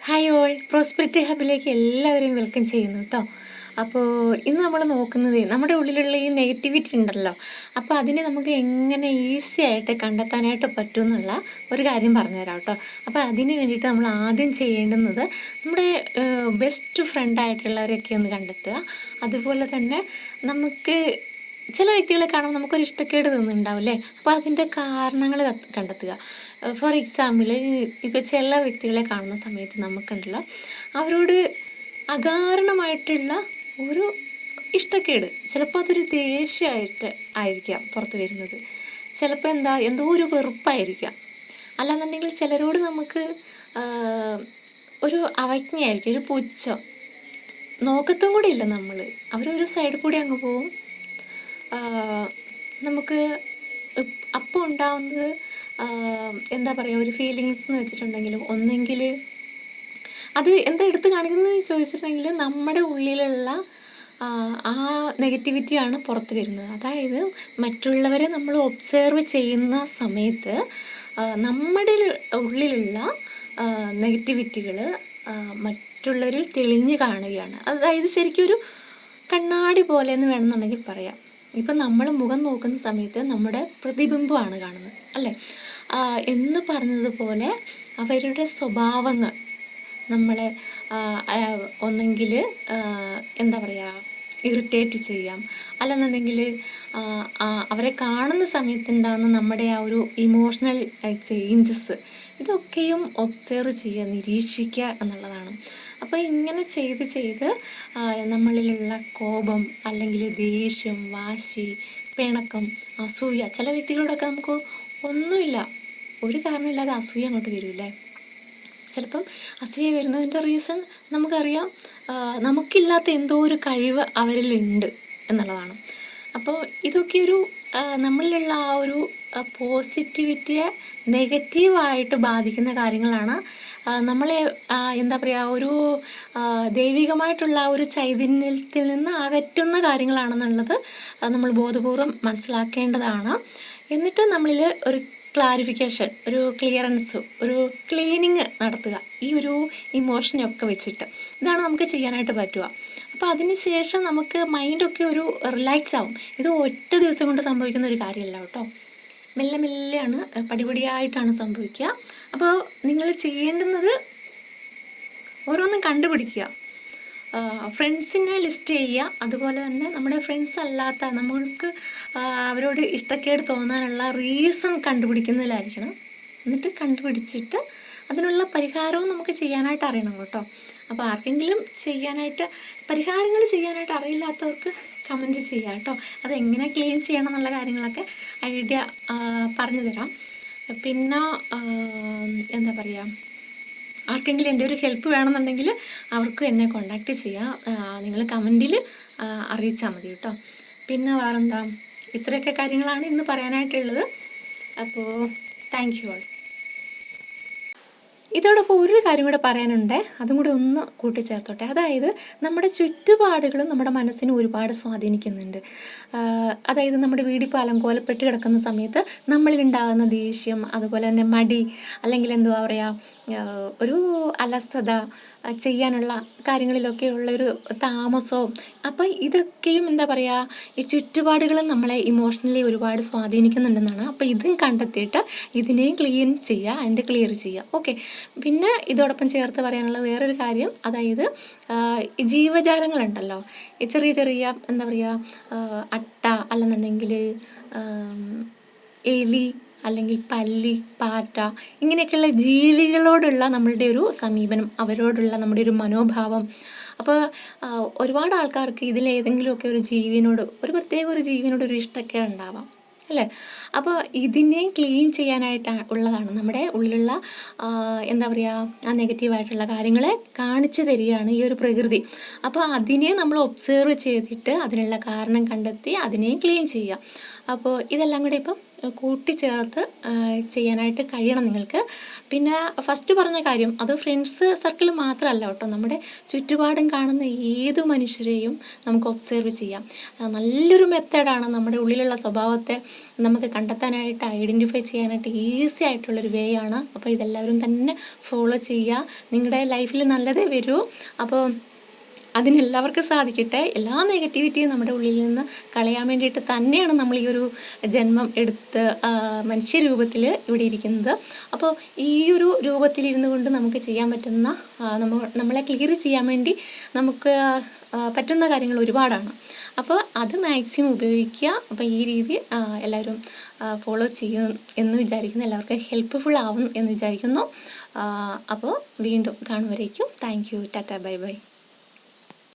Hi all, prosperity ഹബിലേക്ക് എല്ലാവരെയും welcome ചെയ്യുന്നു കേട്ടോ. അപ്പോൾ ഇന്ന് നമ്മൾ നോക്കുന്നത് നമ്മുടെ ഉള്ളിലുള്ള ഈ നെഗറ്റിവിറ്റി ഉണ്ടല്ലോ, അപ്പോൾ അതിനെ നമുക്ക് എങ്ങനെ ഈസി ആയിട്ട് കണ്ടെത്താനായിട്ട് പറ്റുമെന്നുള്ള ഒരു കാര്യം പറഞ്ഞുതരാം കേട്ടോ. അപ്പോൾ അതിന് വേണ്ടിയിട്ട് നമ്മൾ ആദ്യം ചെയ്യേണ്ടുന്നത് നമ്മുടെ ബെസ്റ്റ് ഫ്രണ്ടായിട്ടുള്ളവരെയൊക്കെ ഒന്ന് കണ്ടെത്തുക. അതുപോലെ തന്നെ നമുക്ക് ചില വ്യക്തികളെ കാണുമ്പോൾ നമുക്കൊരു ഇഷ്ടക്കേട് തോന്നുന്നുണ്ടാവില്ലേ, അപ്പോൾ അതിൻ്റെ കാരണങ്ങൾ കണ്ടെത്തുക. ഫോർ എക്സാമ്പിൾ, ഇപ്പോൾ ചില വ്യക്തികളെ കാണുന്ന സമയത്ത് നമുക്കുണ്ടല്ലോ അവരോട് അകാരണമായിട്ടുള്ള ഒരു ഇഷ്ടക്കേട്, ചിലപ്പോൾ അതൊരു ദേഷ്യമായിട്ട് ആയിരിക്കാം പുറത്ത് വരുന്നത്, ചിലപ്പോൾ എന്തോ ഒരു വെറുപ്പായിരിക്കാം. അല്ലാന്നുണ്ടെങ്കിൽ ചിലരോട് നമുക്ക് ഒരു അവജ്ഞയായിരിക്കും, ഒരു പുച്ഛം, നോക്കത്തും കൂടി ഇല്ല, നമ്മൾ അവരൊരു സൈഡിൽ കൂടി അങ്ങ് പോവും. നമുക്ക് അപ്പോൾ ഉണ്ടാവുന്നത് എന്താ പറയുക, ഒരു ഫീലിങ്സ് എന്ന് വെച്ചിട്ടുണ്ടെങ്കിലും, ഒന്നെങ്കിൽ അത് എന്താ എടുത്ത് കാണിക്കുന്നത് ചോദിച്ചിട്ടുണ്ടെങ്കിൽ നമ്മുടെ ഉള്ളിലുള്ള ആ നെഗറ്റിവിറ്റിയാണ് പുറത്ത് വരുന്നത്. അതായത് മറ്റുള്ളവരെ നമ്മൾ ഒബ്സേർവ് ചെയ്യുന്ന സമയത്ത് നമ്മുടെ ഉള്ളിലുള്ള നെഗറ്റിവിറ്റികൾ മറ്റുള്ളവരിൽ തെളിഞ്ഞു കാണുകയാണ്. അതായത് ശരിക്കും ഒരു കണ്ണാടി പോലെ എന്ന് വേണമെന്നുണ്ടെങ്കിൽ പറയാം. ഇപ്പം നമ്മൾ മുഖം നോക്കുന്ന സമയത്ത് നമ്മുടെ പ്രതിബിംബമാണ് കാണുന്നത്, അല്ലേ? എന്ന് പറഞ്ഞതുപോലെ അവരുടെ സ്വഭാവങ്ങൾ നമ്മളെ ഒന്നെങ്കിൽ എന്താ പറയുക, ഇറിറ്റേറ്റ് ചെയ്യാം, അല്ലെന്നുണ്ടെങ്കിൽ അവരെ കാണുന്ന സമയത്തുണ്ടാകുന്ന നമ്മുടെ ആ ഒരു ഇമോഷണൽ ചേഞ്ചസ്, ഇതൊക്കെയും ഒബ്സർവ് ചെയ്യുക, നിരീക്ഷിക്കുക എന്നുള്ളതാണ്. അപ്പോൾ ഇങ്ങനെ ചെയ്ത് നമ്മളിലുള്ള കോപം, അല്ലെങ്കിൽ ദേഷ്യം, വാശി, പിണക്കം, അസൂയ, ചില വ്യക്തികളോടൊക്കെ നമുക്ക് ഒന്നുമില്ല, ഒരു കാരണമില്ലാതെ അസൂയ അങ്ങോട്ട് വരില്ലേ. ചിലപ്പം അസൂയ വരുന്നതിൻ്റെ റീസൺ നമുക്കറിയാം, നമുക്കില്ലാത്ത എന്തോ ഒരു കഴിവ് അവരിലുണ്ട് എന്നുള്ളതാണ്. അപ്പോൾ ഇതൊക്കെ ഒരു നമ്മളിലുള്ള ആ ഒരു പോസിറ്റിവിറ്റിയെ നെഗറ്റീവായിട്ട് ബാധിക്കുന്ന കാര്യങ്ങളാണ്. നമ്മളെ എന്താ പറയുക, ഒരു ദൈവികമായിട്ടുള്ള ഒരു ചൈതന്യത്തിൽ നിന്ന് അകറ്റുന്ന കാര്യങ്ങളാണെന്നുള്ളത് നമ്മൾ ബോധപൂർവം മനസ്സിലാക്കേണ്ടതാണ്. എന്നിട്ട് നമ്മളിൽ ഒരു ക്ലാരിഫിക്കേഷൻ, ഒരു ക്ലിയറൻസ്, ഒരു ക്ലീനിങ് നടത്തുക ഈ ഒരു ഇമോഷനൊക്കെ വെച്ചിട്ട്. ഇതാണ് നമുക്ക് ചെയ്യാനായിട്ട് പറ്റുക. അപ്പോൾ അതിന് ശേഷം നമുക്ക് മൈൻഡൊക്കെ ഒരു റിലാക്സ് ആവും. ഇത് ഒറ്റ ദിവസം കൊണ്ട് സംഭവിക്കുന്ന ഒരു കാര്യമല്ല കേട്ടോ, മെല്ലെ മെല്ലെയാണ്, പടിപടിയായിട്ടാണ് സംഭവിക്കുക. അപ്പോൾ നിങ്ങൾ ചെയ്യേണ്ടുന്നത് ഓരോന്നും കണ്ടുപിടിക്കുക, ഫ്രണ്ട്സിനെ ലിസ്റ്റ് ചെയ്യുക. അതുപോലെ തന്നെ നമ്മുടെ ഫ്രണ്ട്സ് അല്ലാത്ത നമ്മൾക്ക് അവരോട് ഇഷ്ടക്കേട് തോന്നാനുള്ള റീസൺ കണ്ടുപിടിക്കുന്നതിലായിരിക്കണം. എന്നിട്ട് കണ്ടുപിടിച്ചിട്ട് അതിനുള്ള പരിഹാരവും നമുക്ക് ചെയ്യാനായിട്ട് അറിയണം കേട്ടോ. അപ്പോൾ ആർക്കെങ്കിലും പരിഹാരങ്ങൾ ചെയ്യാനായിട്ട് അറിയില്ലാത്തവർക്ക് കമൻറ്റ് ചെയ്യാം കേട്ടോ. അതെങ്ങനെ ക്ലീൻ ചെയ്യണം എന്നുള്ള കാര്യങ്ങളൊക്കെ ഐഡിയ പറഞ്ഞു തരാം. പിന്നെ എന്താ പറയുക, ആർക്കെങ്കിലും എൻ്റെ ഒരു ഹെൽപ്പ് വേണമെന്നുണ്ടെങ്കിൽ അവർക്കും എന്നെ കോണ്ടാക്ട് ചെയ്യാം. നിങ്ങൾ കമൻറ്റിൽ അറിയിച്ചാൽ മതി കേട്ടോ. പിന്നെ വേറെന്താ, ഇത്രയൊക്കെ കാര്യങ്ങളാണ് ഇന്ന് പറയാനായിട്ടുള്ളത്. അപ്പോൾ താങ്ക് യു ഓൾ. ഇതോടൊപ്പം ഒരു കാര്യം കൂടെ പറയാനുണ്ട്, അതും കൂടി ഒന്ന് കൂട്ടിച്ചേർത്തോട്ടെ. അതായത് നമ്മുടെ ചുറ്റുപാടുകളും നമ്മുടെ മനസ്സിനെ ഒരുപാട് സ്വാധീനിക്കുന്നുണ്ട്. അതായത് നമ്മുടെ വീടിപ്പോൾ അലങ്കോലപ്പെട്ട് കിടക്കുന്ന സമയത്ത് നമ്മളിലുണ്ടാകുന്ന ദേഷ്യം, അതുപോലെ തന്നെ മടി, അല്ലെങ്കിൽ എന്തുവാ പറയുക, ഒരു അലസത, ചെയ്യാനുള്ള കാര്യങ്ങളിലൊക്കെ ഉള്ളൊരു താമസവും, അപ്പോൾ ഇതൊക്കെയും എന്താ പറയുക, ഈ ചുറ്റുപാടുകളും നമ്മളെ ഇമോഷണലി ഒരുപാട് സ്വാധീനിക്കുന്നുണ്ടെന്നാണ്. അപ്പോൾ ഇതും കണ്ടെത്തിയിട്ട് ഇതിനെയും ക്ലിയർ ചെയ്യുക. ഓക്കെ. പിന്നെ ഇതോടൊപ്പം ചേർത്ത് പറയാനുള്ള വേറൊരു കാര്യം, അതായത് ഈ ജീവജാലങ്ങളുണ്ടല്ലോ, ഈ ചെറിയ എന്താ പറയുക, അട്ട, അല്ലെന്നുണ്ടെങ്കിൽ എലി, അല്ലെങ്കിൽ പല്ലി, പാറ്റ, ഇങ്ങനെയൊക്കെയുള്ള ജീവികളോടുള്ള നമ്മളുടെ ഒരു സമീപനം, അവരോടുള്ള നമ്മുടെ ഒരു മനോഭാവം. അപ്പോൾ ഒരുപാട് ആൾക്കാർക്ക് ഇതിലേതെങ്കിലുമൊക്കെ ഒരു പ്രത്യേക ഒരു ജീവനോട് ഒരു ഇഷ്ടമൊക്കെ ഉണ്ടാവാം, അല്ലേ? അപ്പോൾ ഇതിനെയും ക്ലീൻ ചെയ്യാനായിട്ട് ഉള്ളതാണ് നമ്മുടെ ഉള്ളിലുള്ള എന്താ പറയുക, ആ നെഗറ്റീവായിട്ടുള്ള കാര്യങ്ങളെ കാണിച്ചു തരികയാണ് ഈ ഒരു പ്രകൃതി. അപ്പോൾ അതിനെ നമ്മൾ ഒബ്സേർവ് ചെയ്തിട്ട് അതിനുള്ള കാരണം കണ്ടെത്തി അതിനെയും ക്ലീൻ ചെയ്യുക. അപ്പോൾ ഇതെല്ലാം കൂടെ ഇപ്പം കൂട്ടിച്ചേർത്ത് ചെയ്യാനായിട്ട് കഴിയണം നിങ്ങൾക്ക്. പിന്നെ ഫസ്റ്റ് പറഞ്ഞ കാര്യം അത് ഫ്രണ്ട്സ് സർക്കിൾ മാത്രമല്ല കേട്ടോ, നമ്മുടെ ചുറ്റുപാടും കാണുന്ന ഏത് മനുഷ്യരെയും നമുക്ക് ഒബ്സർവ് ചെയ്യാം. നല്ലൊരു മെത്തേഡാണ് നമ്മുടെ ഉള്ളിലുള്ള സ്വഭാവത്തെ നമുക്ക് കണ്ടെത്താനായിട്ട്, ഐഡൻറ്റിഫൈ ചെയ്യാനായിട്ട് ഈസി ആയിട്ടുള്ളൊരു വേ ആണ്. അപ്പോൾ ഇതെല്ലാവരും തന്നെ ഫോളോ ചെയ്യുക. നിങ്ങളുടെ ലൈഫിൽ നല്ലതേ വരൂ. അപ്പോൾ അതിനെല്ലാവർക്കും സാധിക്കട്ടെ. എല്ലാ നെഗറ്റിവിറ്റിയും നമ്മുടെ ഉള്ളിൽ നിന്ന് കളയാൻ വേണ്ടിയിട്ട് തന്നെയാണ് നമ്മൾ ഈ ഒരു ജന്മം എടുത്ത് മനുഷ്യരൂപത്തിൽ ഇവിടെ ഇരിക്കുന്നത്. അപ്പോൾ ഈ ഒരു രൂപത്തിലിരുന്നു കൊണ്ട് നമുക്ക് ചെയ്യാൻ പറ്റുന്ന, നമ്മളെ ക്ലിയർ ചെയ്യാൻ വേണ്ടി നമുക്ക് പറ്റുന്ന കാര്യങ്ങൾ ഒരുപാടാണ്. അപ്പോൾ അത് മാക്സിമം ഉപയോഗിക്കുക. അപ്പോൾ ഈ രീതി എല്ലാവരും ഫോളോ ചെയ്യും എന്ന് വിചാരിക്കുന്നു. എല്ലാവർക്കും ഹെൽപ്ഫുൾ ആവും എന്ന് വിചാരിക്കുന്നു. അപ്പോൾ വീണ്ടും കാണുമ്പോഴേക്കും thank you. Tata, bye by.